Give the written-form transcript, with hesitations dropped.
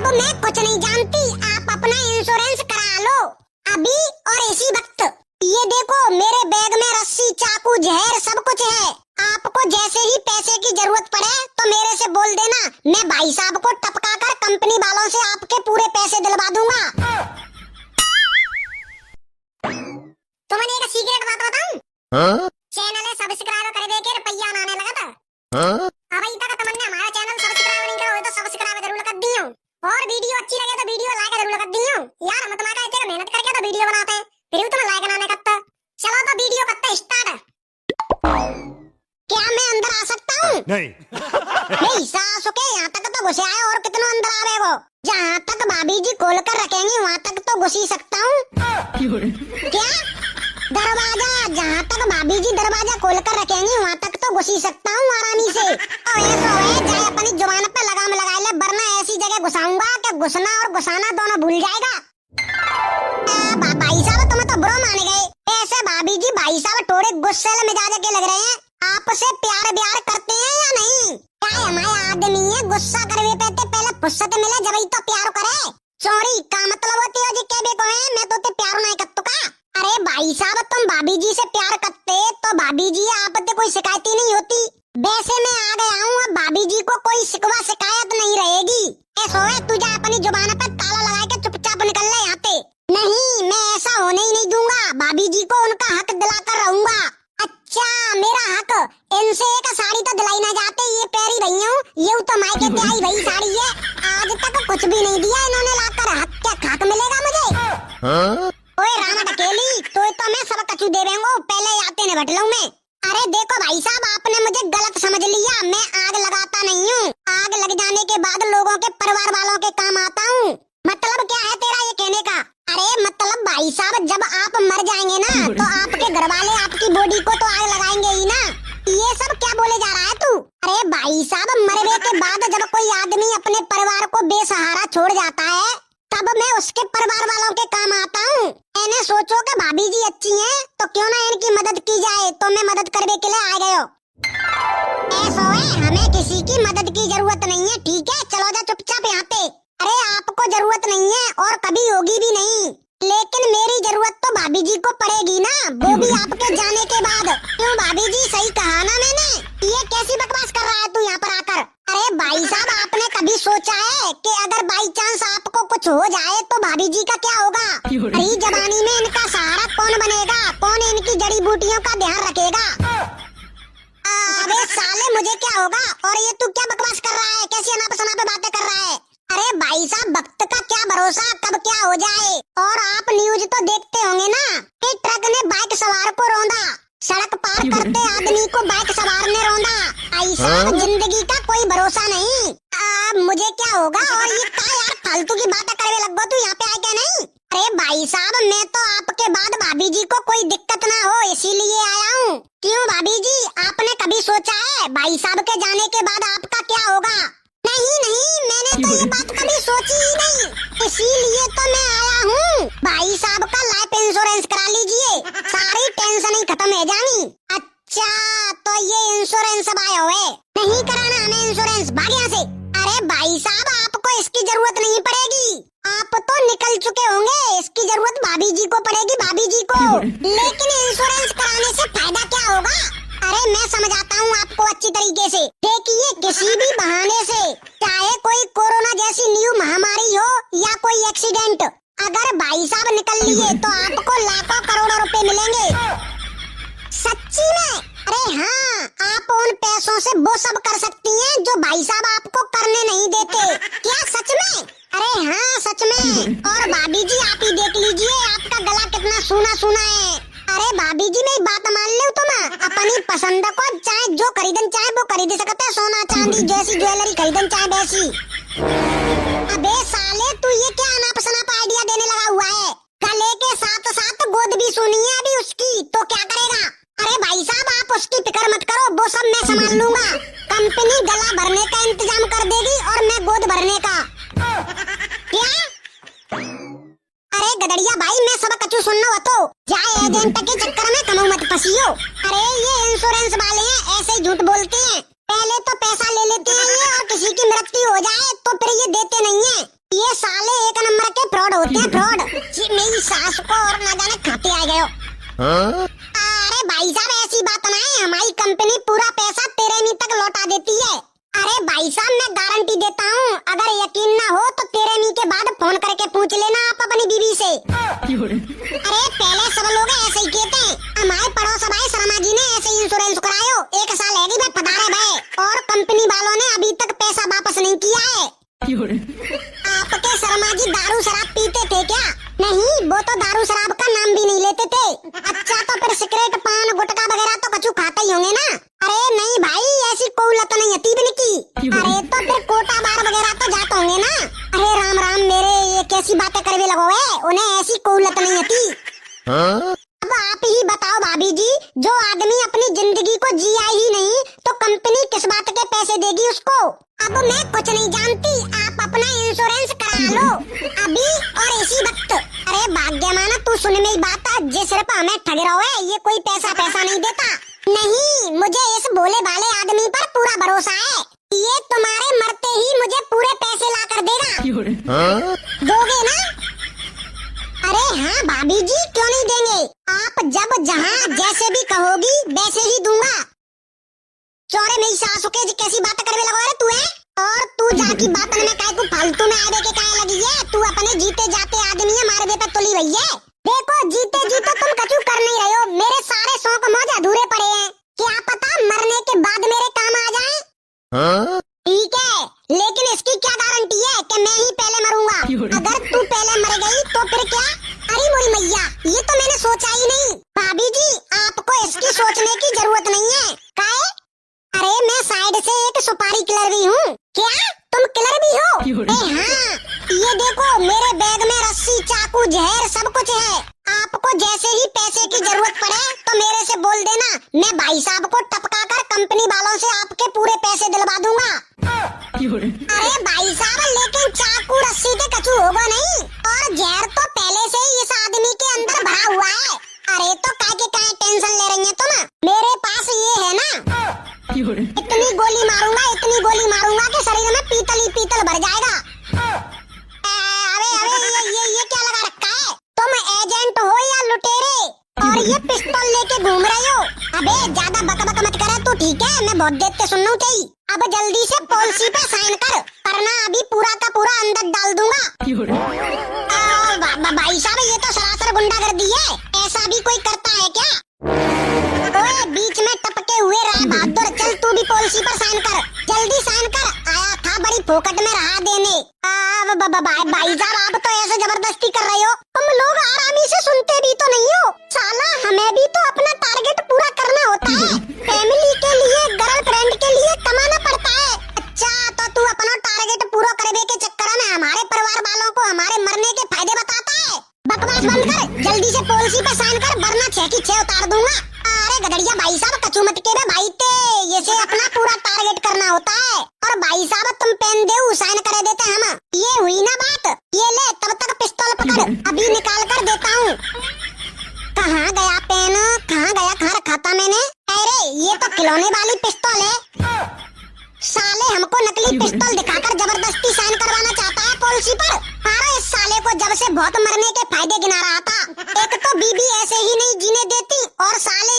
अब मैं कुछ नहीं जानती, आप अपना इंश्योरेंस करा लो अभी और इसी वक्त। ये देखो मेरे बैग में रस्सी, चाकू, जहर सब कुछ है। आपको जैसे ही पैसे की जरूरत पड़े तो मेरे से बोल देना, मैं भाई साहब को टपका कर कंपनी वालों से आपके पूरे पैसे दिलवा दूंगा। तुम्हें एक सीक्रेट बात बताऊं? चैनल है सब्सक्राइब कर दे के रुपया आने लगा था। अब तक तुमने हमारा चैनल सब्सक्राइब नहीं करा हो तो सब्सक्राइब जरूर कर दियो, और वीडियो अच्छी लगे तो वीडियो लाइक जरूर कर दियो। यार हम तुम्हारा इतना मेहनत करके तो वीडियो बनाते हैं, फिर भी तुम लाइक बनाने करते। चलो तो वीडियो करते स्टार्ट। क्या मैं अंदर आ सकता हूँ? नहीं सासू के यहाँ तक तो घुसे आए, और कितना अंदर आवे वो? जहाँ तक भाभी जी खोल कर रखेंगी वहाँ तक तो घुस ही सकता हूँ। क्या दरवाजा, जहाँ तक भाभी जी दरवाजा खोल कर रखेंगी वहाँ तक तो घुस ही सकता हूँ आरामी से। जाए अपनी जुबान पे लगाम लगा ले, वरना ऐसी जगह घुसाऊंगा कि घुसना और घुसाना दोनों भूल जाएगा। भाई साहब तुम्हें तो बुरा मान गए। ऐसे भाभी जी भाई साहब थोड़े गुस्से मिजाज के लग रहे हैं, आपसे प्यार ब्यार करते हैं या नहीं? क्या हमारे आदमी है गुस्सा करवे पे पहले फुर्सत मिले जब ही तो प्यार करे। सॉरी का मतलब होती हो जी के बेको है, मैं तो ते प्यार नहीं करता का। अरे भाई साहब तुम भाभी जी से प्यार करते तो भाभी जी आप पे कोई शिकायत ही नहीं होती। वैसे मैं आ गया हूँ, अब भाभी जी को कोई शिकवा शिकायत नहीं रहेगी। ऐसा है तुझे अपनी जुबान पे ताला लगा के चुपचाप निकल ले यहाँ पे। नहीं मैं ऐसा होने ही नहीं दूंगा, भाभी जी को उनका हक दिलाकर रहूंगा। अच्छा मेरा हक, इनसे एक साड़ी तो दिलाई ना जाते, ये पैरी भई हूँ, ये तो मायके ते आई भई साड़ी है। आज तक कुछ भी नहीं दिया इन्होंने लाकर, हक क्या खाक मिलेगा मुझे? ओए रामा टकेली तो मैं सब कचू दे देंगो, पहले आते ने बट लूं मैं। अरे देखो भाई साहब आपने मुझे गलत समझ लिया, मैं आग लगाता नहीं हूँ। आग लग जाने के बाद लोगों के परिवार वालों के काम आता हूँ। मतलब क्या है तेरा ये कहने का? अरे मतलब भाई साहब जब आप मर जाएंगे ना तो आपके घर वाले आपकी बॉडी को तो आग लगाएंगे ही ना। ये सब क्या बोले जा रहा है तू? अरे भाई साहब मरने के बाद जब कोई आदमी अपने परिवार को बेसहारा छोड़ जाता है तब मैं उसके परिवार वालों के काम आता हूँ। मैंने सोचो कि भाभी जी अच्छी हैं तो क्यों ना इनकी मदद की जाए, तो मैं मदद करने के लिए आ गयो। ऐसा है हमें किसी की मदद की जरूरत नहीं है, ठीक है चलो जा चुपचाप यहाँ पे। अरे आपको जरूरत नहीं है और कभी होगी भी नहीं, लेकिन मेरी जरूरत तो भाभी जी को पड़ेगी ना, वो भी आपके जाने के बाद। क्यों भाभी जी सही कहा ना मैंने? ये कैसी बकवास कर रहा है तू यहाँ पर आकर? अरे भाई साहब आपने कभी सोचा है कि अगर बाई चांस आपको कुछ हो जाए तो भाभी जी का क्या होगा? अरे जवानी में इनका सहारा कौन बनेगा, कौन इनकी जड़ी बूटियों का ध्यान रखेगा? अबे साले मुझे क्या होगा? और ये तू क्या बकवास कर रहा है, कैसी अनाप शनाप पे बातें कर रहा है? अरे भाई साहब वक्त का क्या भरोसा कब क्या हो जाए। और आप न्यूज तो देखते होंगे ना कि ट्रक ने बाइक सवार को रौंदा, सड़क पार करते आदमी को बाइक सवार ने रौंदा। ऐसा जिंदगी का कोई भरोसा नहीं। मुझे क्या होगा? और ये क्या यार फालतू की बातें करने लग गो तू यहाँ पे आए क्या? नहीं अरे भाई साहब मैं तो आपके बाद भाभी जी को कोई दिक्कत ना हो इसीलिए आया हूँ। क्यों भाभी जी आपने कभी सोचा है भाई साहब के जाने के बाद आपका क्या होगा? नहीं नहीं मैंने तो ये बात कभी सोची ही नहीं, इसीलिए तो मैं आया हूँ। भाई साहब का लाइफ इंश्योरेंस करा लीजिए, सारी टेंशन ही खत्म हो जानी। अच्छा तो ये इंश्योरेंस अब आया हुए, नहीं कराना हमें इंश्योरेंस, भाग यहाँ से। अरे भाई साहब आपको इसकी जरूरत नहीं पड़ेगी, आप तो निकल चुके होंगे, इसकी जरूरत भाभी जी को पड़ेगी, भाभी जी को। लेकिन इंश्योरेंस कराने से फायदा क्या होगा? अरे मैं समझाता हूँ आपको अच्छी तरीके से। देखिए किसी भी बहाने से, चाहे कोई कोरोना जैसी न्यू महामारी हो या कोई एक्सीडेंट, अगर भाई साहब निकल लिए तो आपको लाखों करोड़ों रुपए मिलेंगे। सच्ची में? अरे हाँ आप उन पैसों से वो सब कर सकती हैं जो भाई साहब आपको करने नहीं देते। क्या सच में? अरे हाँ सच में। और भाभी जी आप ही देख लीजिए आपका गला कितना सूना सूना है। अरे भाभी जी मेरी बात मान लो, तुम अपनी पसंद को चाहे जो खरीदन चाहे वो खरीद सकते हैं, सोना चांदी जैसी ज्वेलरी खरीदन चाहे वैसी। अबे साले तू ये क्या अनाप शनाप आइडिया देने लगा हुआ है? गले के साथ साथ गोद भी सुनी है अभी उसकी, तो क्या करेगा? अरे भाई साहब आप उसकी फिक्र मत करो, वो सब मैं संभाल लूंगा। कंपनी गला भरने का इंतजाम कर देगी और मैं गोद भरने का। क्या? अरे गदड़िया भाई मैं सब कचू सुनना हो तो जाए एजेंट के चक्कर में कमो मत फंसियो। अरे ये इंश्योरेंस वाले हैं ऐसे ही झूठ बोलते हैं, पहले तो पैसा ले लेते हैं ये और किसी की मृत्यु हो जाए तो फिर ये देते नहीं है। फ्रॉड होते हैं फ्रॉड। जी मेरी सास को और ना जाने खाते आ गए हो। अरे भाई साहब ऐसी बात ना है, हमारी कंपनी पूरा पैसा 13वीं तक लौटा देती है। अरे भाई साहब मैं गारंटी देता हूँ, अगर यकीन ना हो तो 13वीं के बाद फोन करके पूछ लेना आप अपनी बीवी से। अरे पहले सब लोग ऐसे ही कहते हैं, हमारे पड़ोस भाई शर्मा जी ने ऐसे ही इंश्योरेंस करायो, 1 साल है भाई पधारे भाई, और कंपनी वालों ने अभी तक पैसा वापस नहीं किया है। आपके शर्मा जी दारू शराब पीते थे क्या? नहीं, वो तो दारू शराब का नाम भी नहीं लेते थे। अच्छा तो फिर सिगरेट पान गुटखा वगैरह तो कछु खाते ही होंगे ना? अरे नहीं भाई, ऐसी कोई लत नहीं है तीबन की। अरे तो फिर कोटा बार वगैरह तो जाते होंगे ना? अरे राम राम मेरे, ये कैसी बातें करवे लगो है, उन्हें ऐसी कोई लत नहीं थी। अब आप ही बताओ भाभी जी, जो आदमी अपनी जिंदगी को जिया ही नहीं तो कंपनी किस बात के पैसे देगी उसको? अब मैं कुछ नहीं जानती, आप अपना इंश्योरेंस करा लो अभी और इसी वक्त। अरे भाग्यमाना तू सुन मेरी बात, जिस सिर्फ हमें ठग रहा है ये कोई पैसा नहीं देता। नहीं, मुझे इस भोले भाले आदमी पर पूरा भरोसा है, ये तुम्हारे मरते ही मुझे पूरे पैसे ला कर देगा। दोगे ना? अरे हाँ भाभी जी, क्यों नहीं देंगे, आप जब जहाँ जैसे भी कहोगी वैसे ही दूंगा। चौरे मेरी सासू के कैसी बात करने लगा रे तू है, और तू जाकी बात में काय को फालतू में आवे के काय लगी है? तू अपने जीते जाते आदमी है, मारे पे तुली हुई है। देखो जीते जीते तुम कछु कर नहीं रहे हो, मेरे सारे शौक मौज अधूरे पड़े हैं, क्या पता मरने के बाद मेरे काम आ जाए। ठीक है, लेकिन इसकी क्या गारंटी है कि मैं ही पहले मरूंगा? अगर तू पहले मर गई तो फिर क्या? अरे मोरी मैया, ये तो मैंने सोचा ही नहीं। भाभी जी आपको इसकी सोचने की जरूरत नहीं है। काहे? अरे मैं साइड से एक सुपारी किलर भी हूँ। क्या तुम किलर भी हो? हाँ, ये देखो मेरे बैग में रस्सी चाकू जहर सब कुछ है। आपको जैसे ही पैसे की जरूरत पड़े तो मेरे से बोल देना, मैं भाई साहब को टपका कर कंपनी वालों से आपके पूरे पैसे दिलवा दूंगा। अरे भाई साहब, लेकिन चाकू रस्सी के कछु होगा नहीं, और जहर तो पहले से ही इस आदमी के अंदर भरा हुआ है। अरे तो काय टेंशन ले रही हैं तुम? मेरे पास ये है ना, इतनी गोली मारूंगा कि शरीर में पीतल ही पीतल भर जाएगा। अरे ये क्या लगा रखा है? तुम एजेंट हो या लुटेरे, और ये पिस्तौल लेके घूम रहे हो? अबे ज्यादा बक मत करे तू, ठीक है? मैं बहुत देर से सुन रहा हूँ। अब जल्दी से पॉलिसी पे साइन कर, वरना अभी पूरा का पूरा अंदर डाल दूंगा। भाई साहब ये तो सरासर गुंडागर्दी है, ऐसा भी कोई करता है क्या? ओए बीच में टपके हुए राय बहादुर, चल तू भी पॉलिसी पर साइन कर, जल्दी साइन कर। आया था बड़ी फोकट में रहा देने। भाई साहब आप तो ऐसे जबरदस्ती कर रहे हो, तुम लोग आरामी से सुनते भी तो नहीं हो। साला हमें भी तो अपना टारगेट पूरा करना होता है, फैमिली के लिए, गर्लफ्रेंड के लिए कमाना पड़ता है। अच्छा तो तू अपना टारगेट पूरा करने के चक्कर में हमारे परिवार वालों को हमारे मरने के फायदे बताता है? बकवास बंद कर, जल्दी से पॉलिसी पे साइन कर, वरना 6 की 6 उतार दूंगा। अरे गधड़िया भाई साहब कचू मत के भाई ते, ये अपना पूरा टारगेट करना होता है। और भाई साहब तुम पेन दे साइन कर देते हम, ये हुई ना बात? ये ले तब तक पिस्तौल पकड़, अभी निकाल कर देता हूँ। कहाँ गया पेन, कहाँ गया, कहाँ रखा था मैंने? अरे ये तो खिलौने वाली पिस्तौल है। साले हमको नकली पिस्तौल दिखाकर जबरदस्ती साइन करवाना चाहता है पॉलिसी पर। अरे इस साले को जब से बहुत मरने के फायदे गिना रहा था, एक तो बीबी ऐसे ही नहीं जीने देती, और साले